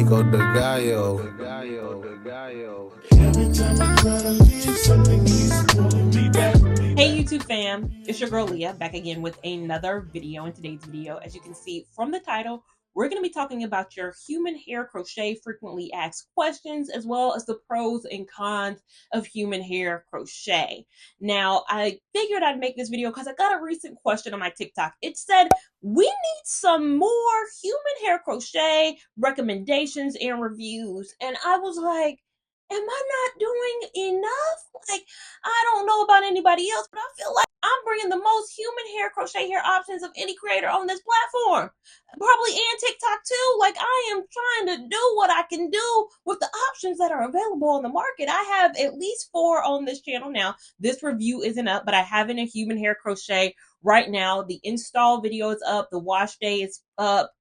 Amigo de Gallo. Hey YouTube fam, it's your girl Leah back again with another video. In today's video, as you can see from the title, we're going to be talking about your human hair crochet frequently asked questions, as well as the pros and cons of human hair crochet. Now, I figured I'd make this video because I got a recent question on my TikTok. It said, we need some more human hair crochet recommendations and reviews. And I was like, am I not doing enough? Like, I don't know about anybody else, but I feel like I'm bringing the most human hair crochet hair options of any creator on this platform. Probably and TikTok too. Like, I am trying to do what I can do with the options that are available on the market. I have at least 4 on this channel now. This review isn't up, but I have it in human hair crochet right now. The install video is up. The wash day is up.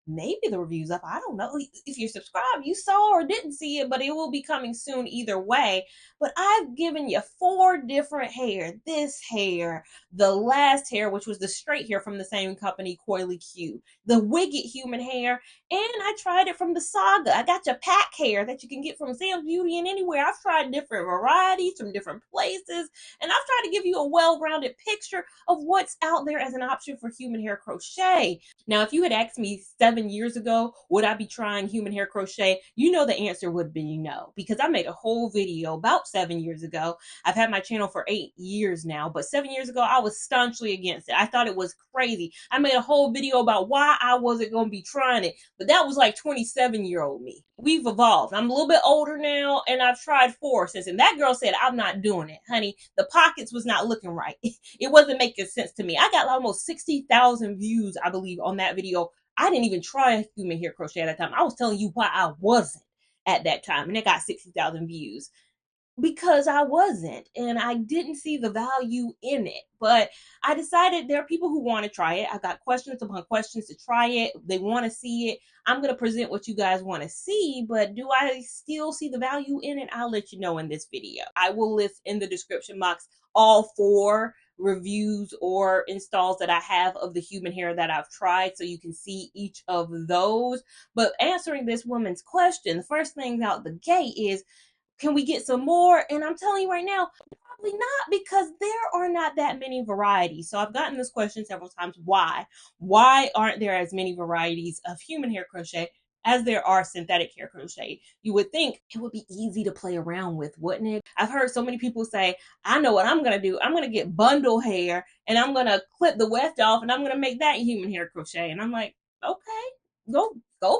Maybe the review's up. I don't know. If you're subscribed, you saw or didn't see it, but it will be coming soon either way. But I've given you 4 different hair. This hair, the last hair, which was the straight hair from the same company, Coily Q, the Wigget human hair, and I tried it from the Saga. I got your pack hair that you can get from Sam's Beauty and anywhere. I've tried different varieties from different places, and I've tried to give you a well-rounded picture of what's out there as an option for human hair crochet. Now, if you had asked me 7 years ago, would I be trying human hair crochet? You know the answer would be no, because I made a whole video about 7 years ago. I've had my channel for 8 years now, but 7 years ago, I was staunchly against it. I thought it was crazy. I made a whole video about why I wasn't going to be trying it, but that was like 27-year-old me. We've evolved. I'm a little bit older now, and I've tried 4 since, and that girl said, I'm not doing it, honey. The pockets was not looking right. It wasn't making sense to me. I got almost 60,000 views, I believe, on that video. I didn't even try human hair crochet at that time. I was telling you why I wasn't at that time, and it got 60,000 views. Because I wasn't, and I didn't see the value in it. But I decided there are people who want to try it. I've got questions upon questions to try it. They want to see it. I'm going to present what you guys want to see, but do I still see the value in it? I'll let you know in this video. I will list in the description box all 4 reviews or installs that I have of the human hair that I've tried, so you can see each of those. But answering this woman's question, the first thing out the gate is, can we get some more? And I'm telling you right now, probably not, because there are not that many varieties. So I've gotten this question several times. Why? Why aren't there as many varieties of human hair crochet as there are synthetic hair crochet? You would think it would be easy to play around with, wouldn't it? I've heard so many people say, I know what I'm going to do. I'm going to get bundle hair and I'm going to clip the weft off and I'm going to make that human hair crochet. And I'm like, okay, go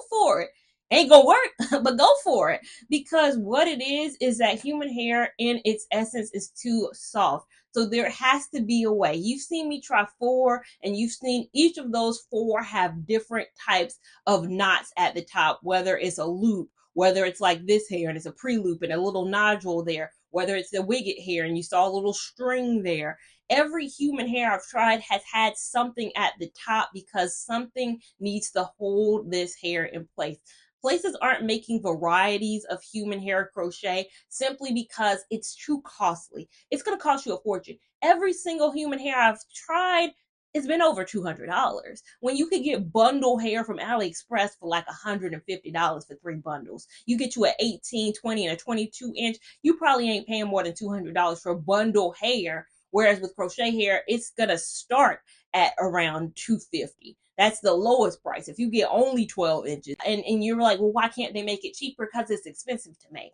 for it. Ain't gonna work, but go for it. Because what it is that human hair in its essence is too soft. So there has to be a way. You've seen me try 4, and you've seen each of those 4 have different types of knots at the top, whether it's a loop, whether it's like this hair and it's a pre-loop and a little nodule there, whether it's the Wigget hair and you saw a little string there. Every human hair I've tried has had something at the top because something needs to hold this hair in place. Places aren't making varieties of human hair crochet simply because it's too costly. It's going to cost you a fortune. Every single human hair I've tried, it's been over $200. When you could get bundle hair from AliExpress for like $150 for 3 bundles. You get you an 18, 20, and a 22 inch. You probably ain't paying more than $200 for bundle hair. Whereas with crochet hair, it's going to start at around $250. That's the lowest price. If you get only 12 inches and you're like, well, why can't they make it cheaper? Because it's expensive to make.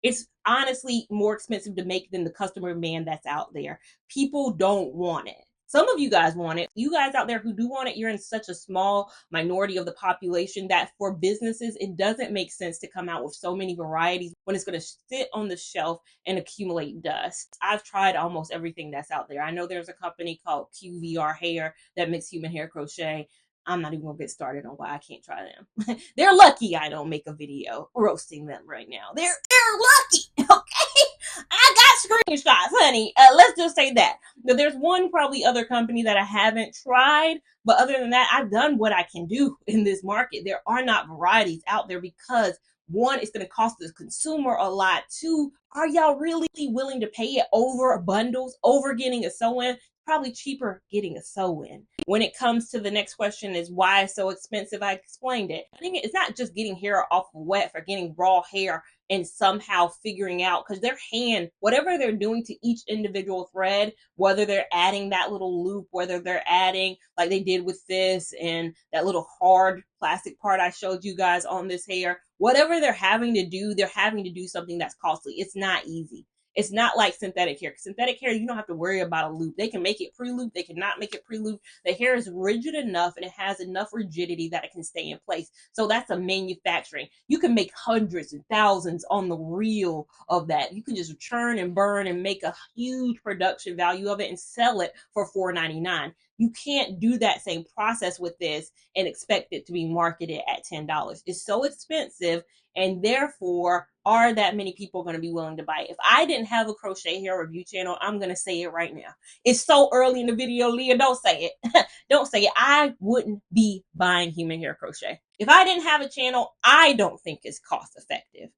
It's honestly more expensive to make than the customer demand that's out there. People don't want it. Some of you guys want it. You guys out there who do want it, you're in such a small minority of the population that for businesses, it doesn't make sense to come out with so many varieties when it's going to sit on the shelf and accumulate dust. I've tried almost everything that's out there. I know there's a company called QVR Hair that makes human hair crochet. I'm not even gonna get started on why I can't try them. They're lucky I don't make a video roasting them right now. They're lucky, okay? I got screenshots, honey. Let's just say that. Now, there's one probably other company that I haven't tried, but other than that, I've done what I can do in this market. There are not varieties out there because 1, it's going to cost the consumer a lot. 2, are y'all really willing to pay it over bundles, over getting a sew-in? probably cheaper getting a sew-in. When it comes to the next question is why it's so expensive, I explained it. I think it's not just getting hair off of wet or getting raw hair and somehow figuring out, because their hand, whatever they're doing to each individual thread, whether they're adding that little loop, whether they're adding like they did with this and that little hard plastic part I showed you guys on this hair, whatever they're having to do something that's costly. It's not easy. It's not like synthetic hair. Synthetic hair, you don't have to worry about a loop. They can make it pre-loop. They cannot make it pre-loop. The hair is rigid enough and it has enough rigidity that it can stay in place. So that's a manufacturing. You can make hundreds and thousands on the reel of that. You can just churn and burn and make a huge production value of it and sell it for $4.99. You can't do that same process with this and expect it to be marketed at $10. It's so expensive, and therefore, are that many people going to be willing to buy it? If I didn't have a crochet hair review channel, I'm going to say it right now. It's so early in the video, Leah, don't say it. Don't say it. I wouldn't be buying human hair crochet. If I didn't have a channel, I don't think it's cost effective.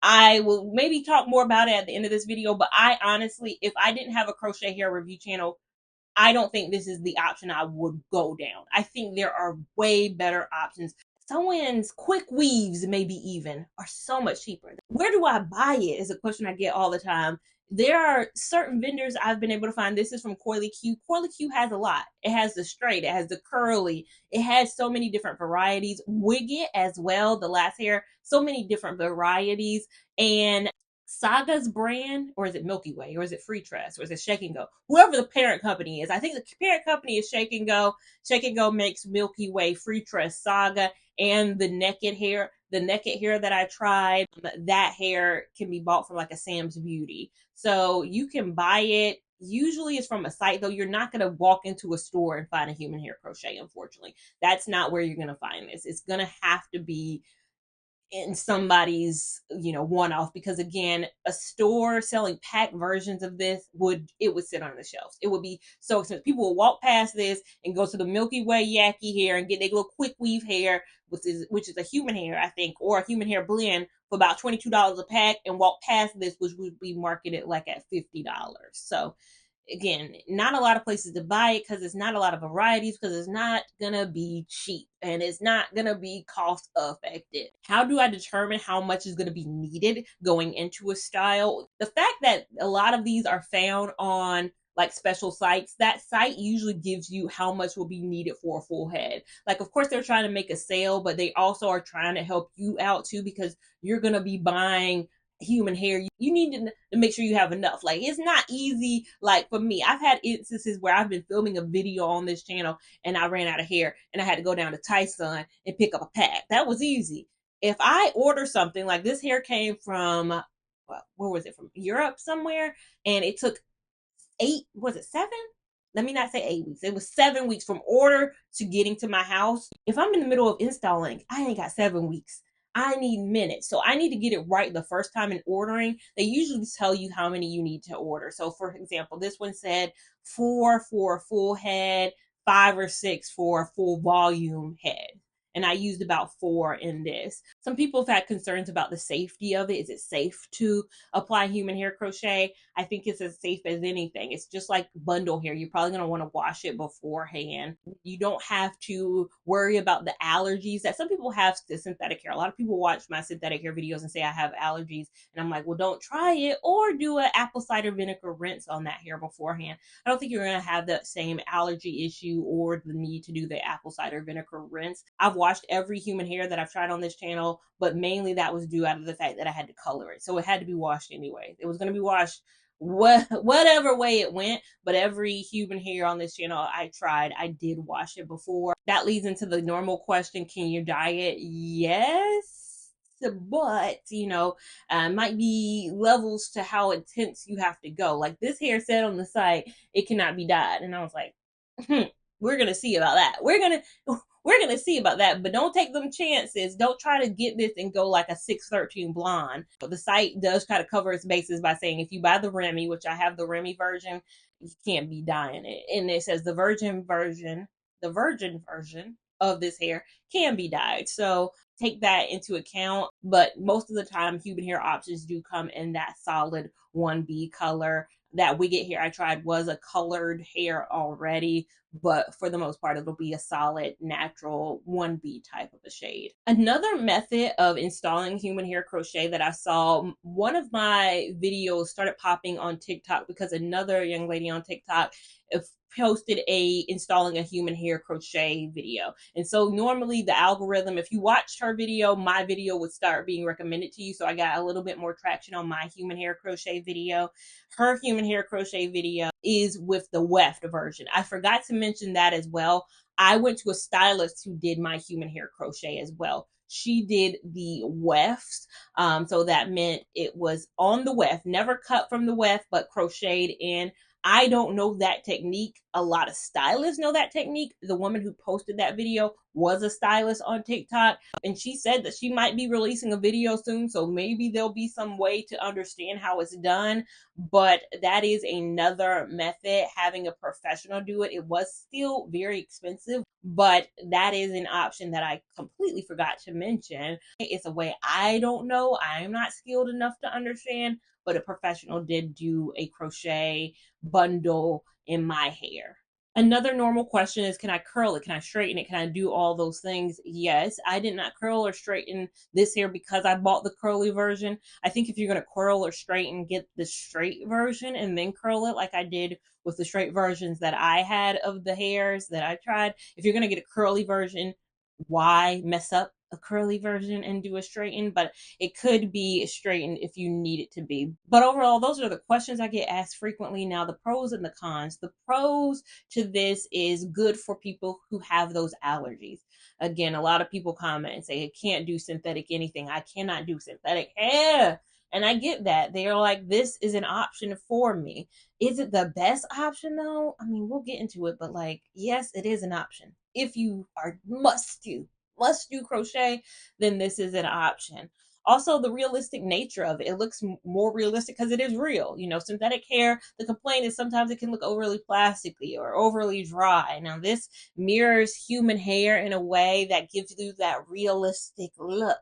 I will maybe talk more about it at the end of this video, but I honestly, if I didn't have a crochet hair review channel, I don't think this is the option I would go down. I think there are way better options. Sew-ins, quick weaves, maybe even, are so much cheaper. Where do I buy it is a question I get all the time. There are certain vendors I've been able to find. This is from Coily Q. Coily Q has a lot. It has the straight, it has the curly, it has so many different varieties. Wigget as well, the last hair, so many different varieties. And Saga's brand, or is it Milky Way, or is it Free Tress, or is it Shake and Go? Whoever the parent company is, I think the parent company is Shake and Go. Shake and Go makes Milky Way, Free Tress, Saga, and the naked hair. The naked hair that I tried, that hair can be bought from like a Sam's Beauty. So you can buy it. Usually it's from a site, though. You're not going to walk into a store and find a human hair crochet, unfortunately. That's not where you're going to find this. It's going to have to be in somebody's, one-off, because again, a store selling packed versions of this would sit on the shelves. It would be so expensive. People will walk past this and go to the Milky Way Yaki hair and get their little quick weave hair, which is a human hair, I think, or a human hair blend for about $22 a pack, and walk past this, which would be marketed like at $50. So again, not a lot of places to buy it because it's not a lot of varieties, because it's not gonna be cheap and it's not gonna be cost effective. How do I determine how much is gonna be needed going into a style? The fact that a lot of these are found on like special sites, that site usually gives you how much will be needed for a full head. Like, of course, they're trying to make a sale, but they also are trying to help you out too, because you're gonna be buying human hair. You need to make sure you have enough. Like, it's not easy. Like for me, I've had instances where I've been filming a video on this channel and I ran out of hair and I had to go down to Tyson and pick up a pack. That was easy. If I order something like this, hair came from, where was it, from Europe somewhere, and it took 7? Let me not say 8 weeks. It was 7 weeks from order to getting to my house. If I'm in the middle of installing, I ain't got 7 weeks. I need minutes. So I need to get it right the first time in ordering. They usually tell you how many you need to order. So for example, this one said 4 for a full head, 5 or 6 for a full volume head. And I used about 4 in this. Some people have had concerns about the safety of it. Is it safe to apply human hair crochet? I think it's as safe as anything. It's just like bundle hair. You're probably going to want to wash it beforehand. You don't have to worry about the allergies that some people have to synthetic hair. A lot of people watch my synthetic hair videos and say I have allergies. And I'm like, well, don't try it, or do an apple cider vinegar rinse on that hair beforehand. I don't think you're going to have that same allergy issue or the need to do the apple cider vinegar rinse. I've washed every human hair that I've tried on this channel, but mainly that was due out of the fact that I had to color it. So it had to be washed anyway. It was going to be washed whatever way it went, but every human hair on this channel I tried, I did wash it before. That leads into the normal question, can you dye it? Yes, but might be levels to how intense you have to go. Like this hair said on the site, it cannot be dyed, and I was like, we're gonna see about that. We're gonna see about that, but don't take them chances. Don't try to get this and go like a 613 blonde. But the site does try to cover its bases by saying if you buy the Remy, which I have the Remy version, you can't be dyeing it. And it says the virgin version of this hair can be dyed. So take that into account. But most of the time, human hair options do come in that solid 1B color. that wigget hair I tried was a colored hair already, but for the most part, it'll be a solid, natural 1B type of a shade. Another method of installing human hair crochet that I saw, one of my videos started popping on TikTok because another young lady on TikTok posted a installing a human hair crochet video. And so normally the algorithm, if you watched her video, my video would start being recommended to you. So I got a little bit more traction on my human hair crochet video. Her human hair crochet video is with the weft version. I forgot to mention that as well. I went to a stylist who did my human hair crochet as well. She did the wefts. So that meant it was on the weft, never cut from the weft, but crocheted in. I don't know that technique. A lot of stylists know that technique. The woman who posted that video was a stylist on TikTok, and she said that she might be releasing a video soon, so maybe there'll be some way to understand how it's done. But that is another method, having a professional do it. It was still very expensive, but that is an option that I completely forgot to mention. It's a way I don't know. I'm not skilled enough to understand, but a professional did do a crochet bundle in my hair. Another normal question is, can I curl it? Can I straighten it? Can I do all those things? Yes, I did not curl or straighten this hair because I bought the curly version. I think if you're going to curl or straighten, get the straight version and then curl it like I did with the straight versions that I had of the hairs that I tried. If you're going to get a curly version, why mess up a curly version and do a straighten? But it could be straightened if you need it to be. But overall, those are the questions I get asked frequently. Now, the pros and the cons. The pros to this is good for people who have those allergies. Again, a lot of people comment and say, I can't do synthetic anything. I cannot do synthetic hair. And I get that. They're like, this is an option for me. Is it the best option though? I mean, we'll get into it, but like, yes, it is an option. If you are must do crochet, then this is an option. Also, the realistic nature of it. It looks more realistic because it is real. You know, synthetic hair, the complaint is sometimes it can look overly plasticky or overly dry. Now, this mirrors human hair in a way that gives you that realistic look.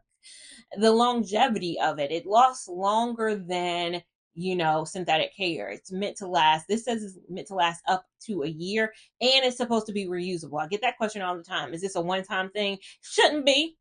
The longevity of it, it lasts longer than, you know, synthetic hair. It's meant to last. This says it's meant to last up to a year, and it's supposed to be reusable. I get that question all the time. Is this a one-time thing? Shouldn't be.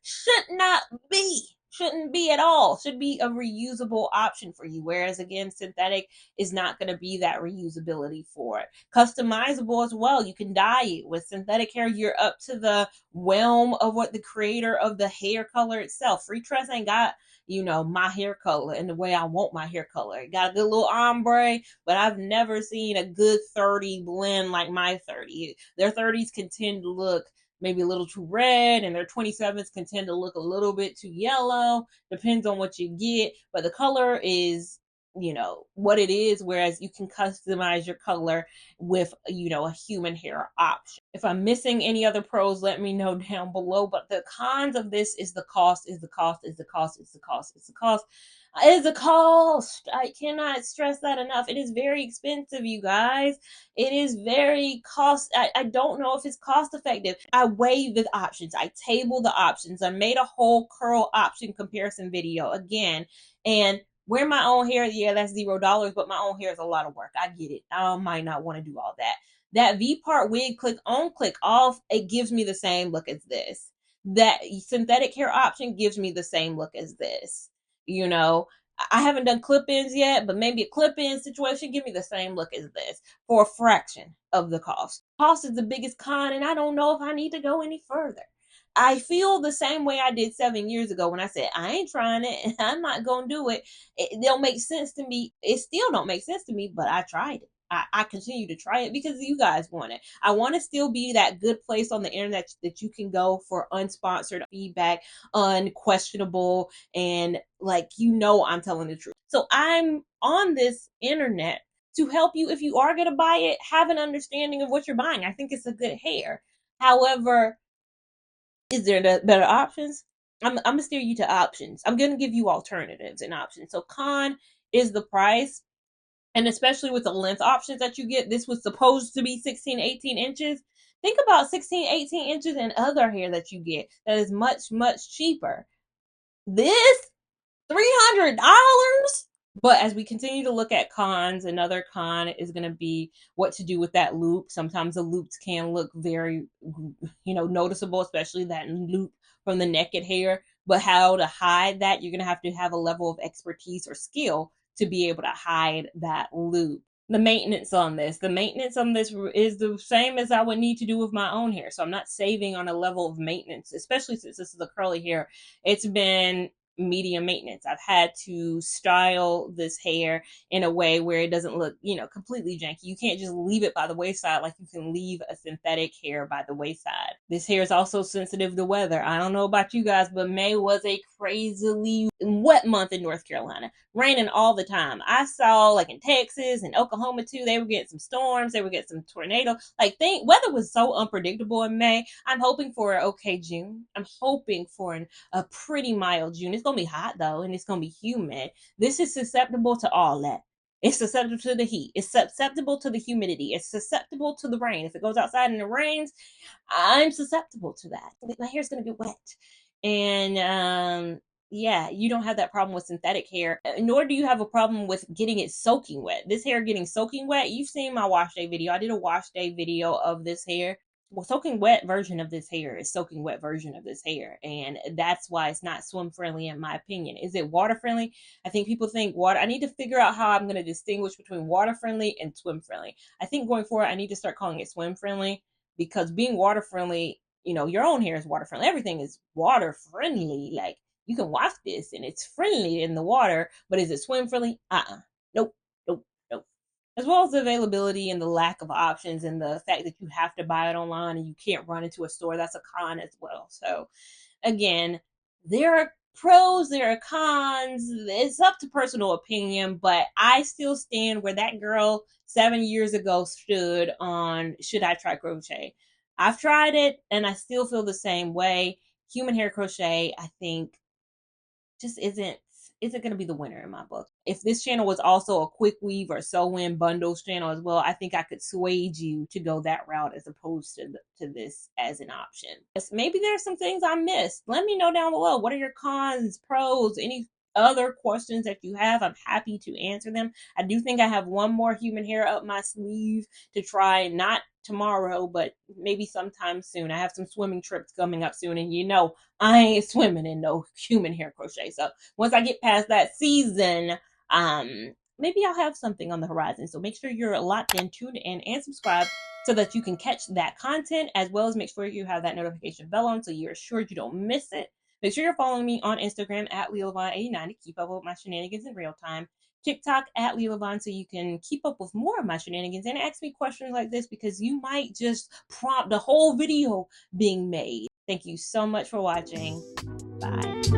Should not be. Shouldn't be at all. Should be a reusable option for you. Whereas again, synthetic is not going to be that reusability for it. Customizable as well. You can dye it. With synthetic hair, you're up to the realm of what the creator of the hair color itself. Free Tress ain't got, you know, my hair color and the way I want my hair color. It got a good little ombre, but I've never seen a good 30 blend like my 30. Their 30s can tend to look maybe a little too red, and their 27s can tend to look a little bit too yellow. Depends on what you get, but the color is, you know, what it is, whereas you can customize your color with, you know, a human hair option. If I'm missing any other pros, let me know down below. But the cons of this is the cost, is the cost, is the cost, is the cost, is the cost. Is a cost. I cannot stress that enough. It is very expensive, you guys. It is very cost. I don't know if it's cost effective. I weigh the options. I table the options. I made a whole curl option comparison video again. And wear my own hair, yeah, that's $0, but my own hair is a lot of work. I get it. I might not want to do all that. That V-part wig, click on, click off, it gives me the same look as this. That synthetic hair option gives me the same look as this. You know, I haven't done clip-ins yet, but maybe a clip-in situation give me the same look as this for a fraction of the cost. Cost is the biggest con, and I don't know if I need to go any further. I feel the same way I did 7 years ago when I said, I ain't trying it and I'm not going to do it. It don't make sense to me. It still don't make sense to me, but I tried it. I continue to try it because you guys want it. I want to still be that good place on the internet that you can go for unsponsored feedback, unquestionable, and like, you know, I'm telling the truth. So I'm on this internet to help you. If you are going to buy it, have an understanding of what you're buying. I think it's a good hair. However, is there better options? I'm going to steer you to options. I'm going to give you alternatives and options. So con is the price. And especially with the length options that you get, this was supposed to be 16, 18 inches. Think about 16, 18 inches and other hair that you get that is much, much cheaper. This $300? But as we continue to look at cons, another con is going to be what to do with that loop. Sometimes the loops can look very, noticeable, especially that loop from the naked hair. But how to hide that, you're going to have a level of expertise or skill to be able to hide that loop. The maintenance on this is the same as I would need to do with my own hair. So I'm not saving on a level of maintenance, especially since this is a curly hair. It's been medium maintenance. I've had to style this hair in a way where it doesn't look, completely janky. You can't just leave it by the wayside like you can leave a synthetic hair by the wayside. This hair is also sensitive to weather. I don't know about you guys, but May was a crazily wet month in North Carolina. Raining all the time. I saw like in Texas and Oklahoma too, they were getting some storms, they were getting some tornadoes. Weather was so unpredictable in May. I'm hoping for an okay June. I'm hoping for a pretty mild June. It's gonna be hot though, and it's gonna be humid. This is susceptible to all that. It's susceptible to the heat. It's susceptible to the humidity. It's susceptible to the rain. If it goes outside and it rains, I'm susceptible to that. My hair's gonna get wet. And yeah, you don't have that problem with synthetic hair, nor do you have a problem with getting it soaking wet. This hair getting soaking wet, you've seen my wash day video. I did a wash day video of this hair. Well, soaking wet version of this hair is soaking wet version of this hair, and that's why it's not swim friendly in my opinion. Is it water friendly? I think people think water. I need to figure out how I'm going to distinguish between water friendly and swim friendly. I think going forward, I need to start calling it swim friendly, because being water friendly, your own hair is water friendly. Everything is water friendly. Like, you can wash this and it's friendly in the water, but is it swim friendly? Nope, nope, nope. As well as the availability and the lack of options and the fact that you have to buy it online and you can't run into a store. That's a con as well. So again, there are pros, there are cons. It's up to personal opinion, but I still stand where that girl 7 years ago stood on, should I try crochet? I've tried it and I still feel the same way. Human hair crochet, I think, just isn't going to be the winner in my book. If this channel was also a quick weave or sew-in bundles channel as well, I think I could sway you to go that route as opposed to this as an option. Maybe there's some things I missed. Let me know down below. What are your cons, pros, any other questions that you have? I'm happy to answer them. I do think I have one more human hair up my sleeve to try, not tomorrow, but maybe sometime soon. I have some swimming trips coming up soon, and I ain't swimming in no human hair crochet. So once I get past that season, maybe I'll have something on the horizon. So make sure you're locked in, tuned in, and subscribe so that you can catch that content, as well as make sure you have that notification bell on so you're assured you don't miss it. Make sure you're following me on Instagram at Lia Lavon 89 to keep up with my shenanigans in real time. TikTok at Lia Lavon so you can keep up with more of my shenanigans and ask me questions like this, because you might just prompt the whole video being made. Thank you so much for watching. Bye.